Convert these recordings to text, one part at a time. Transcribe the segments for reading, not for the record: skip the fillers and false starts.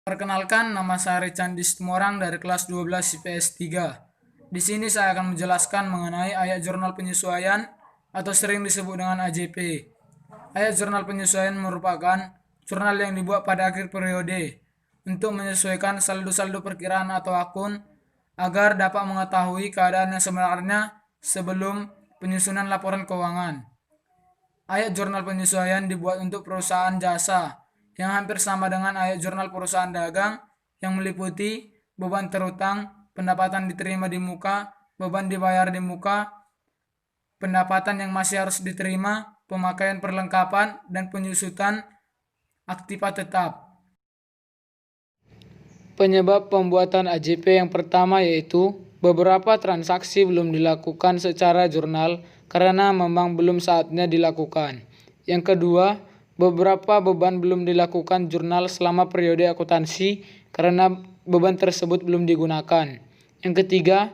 Perkenalkan, nama saya Richandi Situmorang dari kelas 12 IPS 3. Di sini saya akan menjelaskan mengenai ayat jurnal penyesuaian atau sering disebut dengan AJP. Ayat jurnal penyesuaian merupakan jurnal yang dibuat pada akhir periode untuk menyesuaikan saldo-saldo perkiraan atau akun agar dapat mengetahui keadaan yang sebenarnya sebelum penyusunan laporan keuangan. Ayat jurnal penyesuaian dibuat untuk perusahaan jasa yang hampir sama dengan ayat jurnal perusahaan dagang yang meliputi beban terutang, pendapatan diterima di muka, beban dibayar di muka, pendapatan yang masih harus diterima, pemakaian perlengkapan, dan penyusutan aktiva tetap. Penyebab pembuatan AJP yang pertama yaitu beberapa transaksi belum dilakukan secara jurnal karena memang belum saatnya dilakukan. Yang kedua, beberapa beban belum dilakukan jurnal selama periode akuntansi karena beban tersebut belum digunakan. Yang ketiga,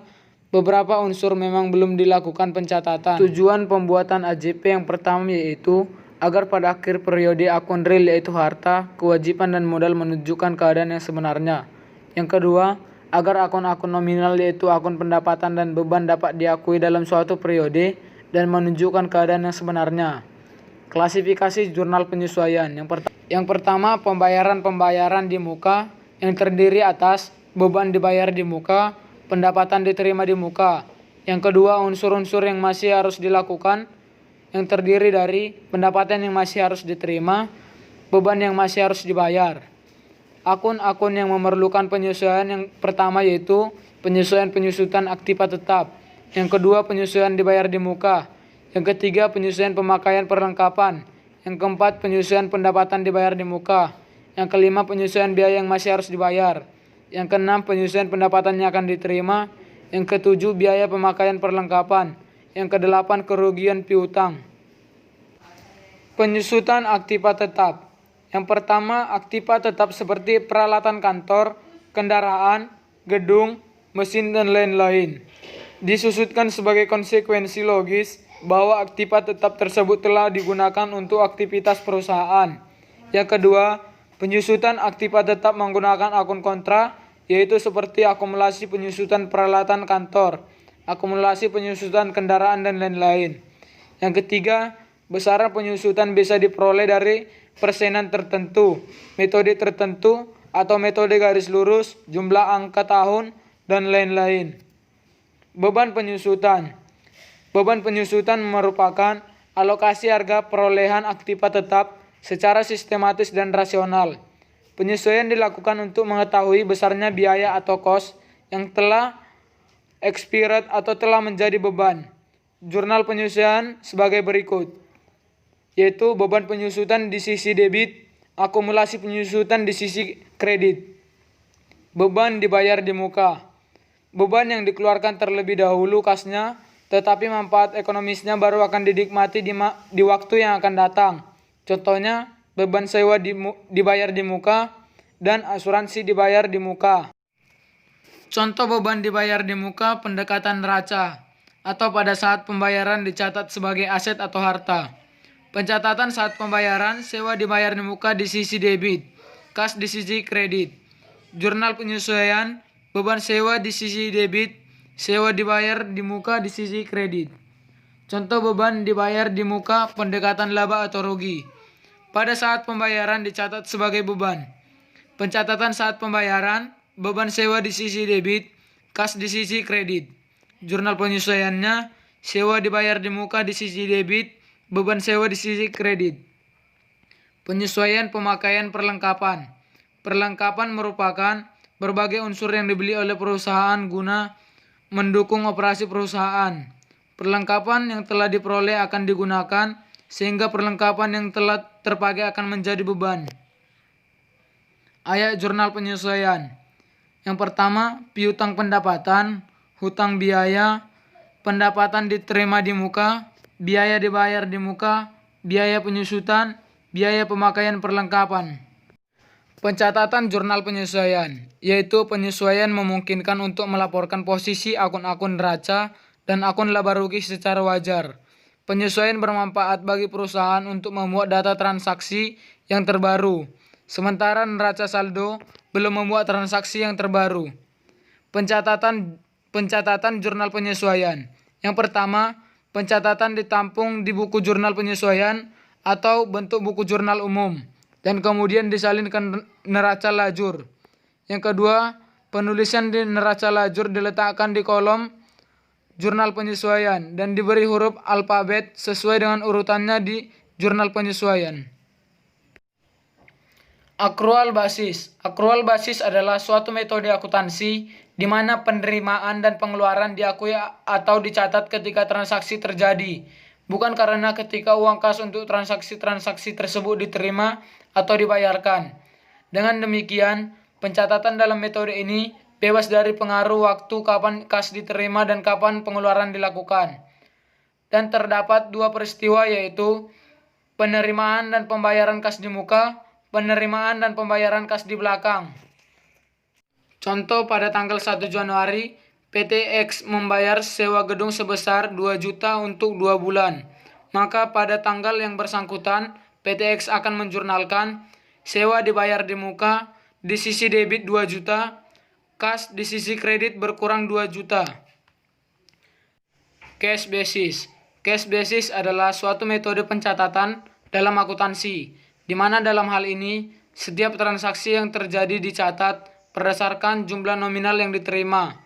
beberapa unsur memang belum dilakukan pencatatan. Tujuan pembuatan AJP yang pertama yaitu agar pada akhir periode akun real yaitu harta, kewajiban dan modal menunjukkan keadaan yang sebenarnya. Yang kedua, agar akun-akun nominal yaitu akun pendapatan dan beban dapat diakui dalam suatu periode dan menunjukkan keadaan yang sebenarnya. Klasifikasi jurnal penyesuaian. Yang pertama, pembayaran di muka yang terdiri atas beban dibayar di muka, pendapatan diterima di muka. Yang kedua, unsur-unsur yang masih harus dilakukan yang terdiri dari pendapatan yang masih harus diterima, beban yang masih harus dibayar. Akun-akun yang memerlukan penyesuaian yang pertama yaitu penyesuaian penyusutan aktiva tetap. Yang kedua, penyesuaian dibayar di muka. Yang ketiga, penyesuaian pemakaian perlengkapan. Yang keempat, penyesuaian pendapatan dibayar di muka. Yang kelima, penyesuaian biaya yang masih harus dibayar. Yang keenam, penyesuaian pendapatan yang akan diterima. Yang ketujuh, biaya pemakaian perlengkapan. Yang kedelapan, kerugian piutang. Penyusutan aktiva tetap. Yang pertama, aktiva tetap seperti peralatan kantor, kendaraan, gedung, mesin, dan lain-lain. Disusutkan sebagai konsekuensi logis bahwa aktiva tetap tersebut telah digunakan untuk aktivitas perusahaan. Yang kedua, penyusutan aktiva tetap menggunakan akun kontra, yaitu seperti akumulasi penyusutan peralatan kantor, akumulasi penyusutan kendaraan, dan lain-lain. Yang ketiga, besaran penyusutan bisa diperoleh dari persenan tertentu, metode tertentu, atau metode garis lurus, jumlah angka tahun, dan lain-lain. Beban penyusutan. Beban penyusutan merupakan alokasi harga perolehan aktiva tetap secara sistematis dan rasional. Penyesuaian dilakukan untuk mengetahui besarnya biaya atau kos yang telah expired atau telah menjadi beban. Jurnal penyesuaian sebagai berikut, yaitu beban penyusutan di sisi debit, akumulasi penyusutan di sisi kredit. Beban dibayar di muka. Beban yang dikeluarkan terlebih dahulu kasnya, tetapi manfaat ekonomisnya baru akan dinikmati di waktu yang akan datang. Contohnya, beban sewa dibayar di muka dan asuransi dibayar di muka. Contoh beban dibayar di muka pendekatan neraca atau pada saat pembayaran dicatat sebagai aset atau harta. Pencatatan saat pembayaran, sewa dibayar di muka di sisi debit, kas di sisi kredit. Jurnal penyesuaian, beban sewa di sisi debit, sewa dibayar di muka di sisi kredit. Contoh beban dibayar di muka pendekatan laba atau rugi. Pada saat pembayaran dicatat sebagai beban. Pencatatan saat pembayaran, beban sewa di sisi debit, kas di sisi kredit. Jurnal penyesuaiannya, sewa dibayar di muka di sisi debit, beban sewa di sisi kredit. Penyesuaian pemakaian perlengkapan. Perlengkapan merupakan berbagai unsur yang dibeli oleh perusahaan guna mendukung operasi perusahaan. Perlengkapan yang telah diperoleh akan digunakan sehingga perlengkapan yang telah terpakai akan menjadi beban. Ayat jurnal penyesuaian. Yang pertama, piutang pendapatan, hutang biaya, pendapatan diterima di muka, biaya dibayar di muka, biaya penyusutan, biaya pemakaian perlengkapan. Pencatatan jurnal penyesuaian, yaitu penyesuaian memungkinkan untuk melaporkan posisi akun-akun neraca dan akun laba rugi secara wajar. Penyesuaian bermanfaat bagi perusahaan untuk memuat data transaksi yang terbaru. Sementara neraca saldo belum membuat transaksi yang terbaru. Pencatatan jurnal penyesuaian. Yang pertama, pencatatan ditampung di buku jurnal penyesuaian atau bentuk buku jurnal umum dan kemudian disalin ke neraca lajur. Yang kedua, penulisan di neraca lajur diletakkan di kolom jurnal penyesuaian dan diberi huruf alfabet sesuai dengan urutannya di jurnal penyesuaian. Akrual basis. Akrual basis adalah suatu metode akuntansi di mana penerimaan dan pengeluaran diakui atau dicatat ketika transaksi terjadi, bukan karena ketika uang kas untuk transaksi-transaksi tersebut diterima atau dibayarkan. Dengan demikian, pencatatan dalam metode ini bebas dari pengaruh waktu kapan kas diterima dan kapan pengeluaran dilakukan. Dan terdapat dua peristiwa, yaitu penerimaan dan pembayaran kas di muka, penerimaan dan pembayaran kas di belakang. Contoh, pada tanggal 1 Januari, PT X membayar sewa gedung sebesar 2 juta untuk 2 bulan. Maka pada tanggal yang bersangkutan, PT X akan menjurnalkan sewa dibayar di muka, di sisi debit 2 juta, kas di sisi kredit berkurang 2 juta. Cash basis. Cash basis adalah suatu metode pencatatan dalam akuntansi, di mana dalam hal ini setiap transaksi yang terjadi dicatat berdasarkan jumlah nominal yang diterima.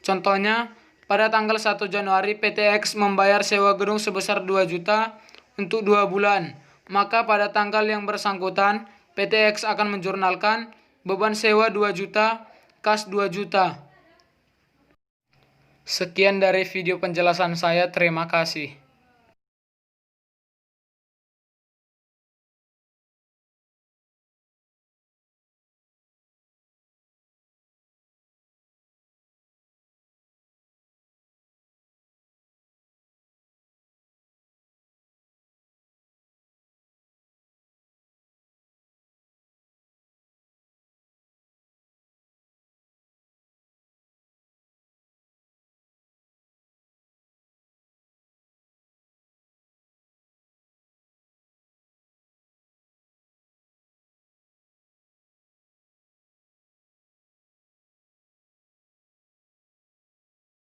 Contohnya, pada tanggal 1 Januari PT X membayar sewa gedung sebesar 2 juta untuk 2 bulan. Maka pada tanggal yang bersangkutan PT X akan menjurnalkan beban sewa 2 juta, kas 2 juta. Sekian dari video penjelasan saya, terima kasih.